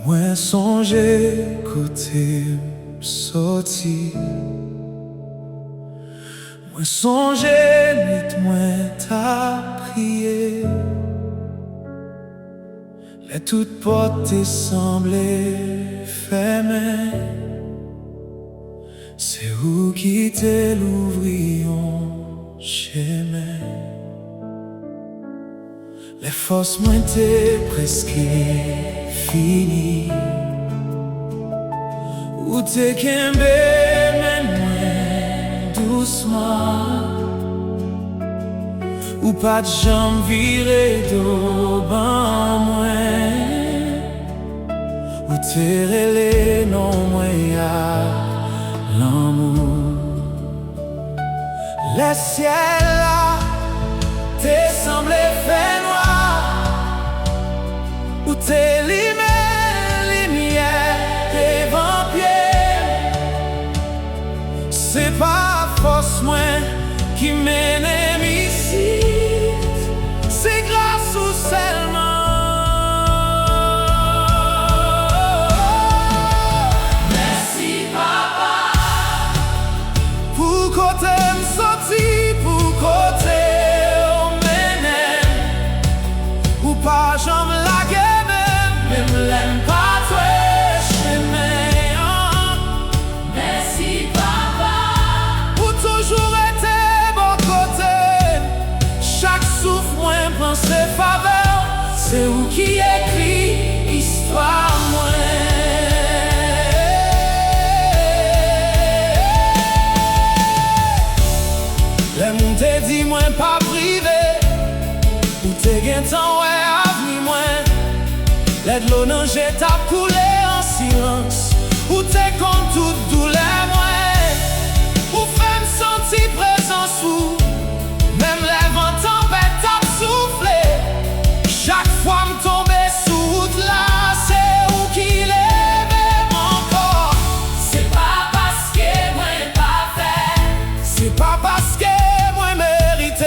Moi songe côté sorti, moi songe nuit moi t'a prié, les toutes portes semblaient fermées, c'est où qui t'est l'ouvri en chemin. Les forces moins t'es presque fini, ou t'es qu'un mais moins doucement, ou pas de jambes virées d'eau ben moins, ou t'es relé non moins à l'amour. Le ciel là t'es semblé fait noir, où t'es lumière et vampires. C'est pas force moins qui mène ici, c'est grâce au seulement. Merci papa, pour côté me sorti, pour côté pas j'en la gueule, même l'aime pas toi chemin. Merci papa, pour toujours être bon côté. Chaque souffle moins prend ses faveurs, c'est où qui écrit histoire moins. Les monde te dit moins pas privé, ou t'es gain temps ouais. L'aide l'eau non j'ai t'a coulé en silence, où t'es contre toute douleur moi, où fait me sentir présence où même les vents tempêtes t'a soufflé. Chaque fois me tomber sous route là, c'est où qui lève mon corps. C'est pas parce que moi pas fait, c'est pas parce que moi mérité.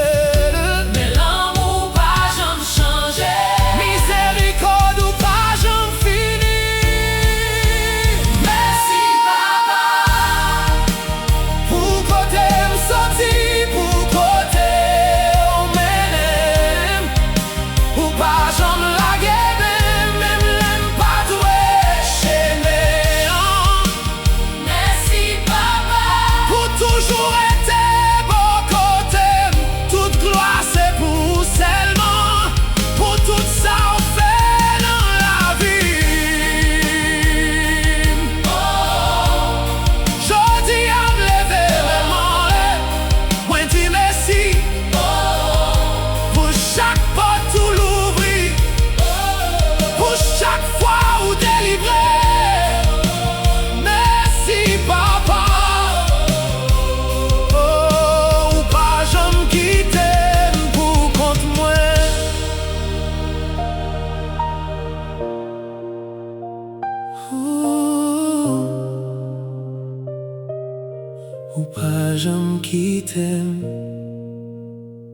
Ou pas j'aime qui t'aime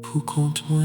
pour compte moi.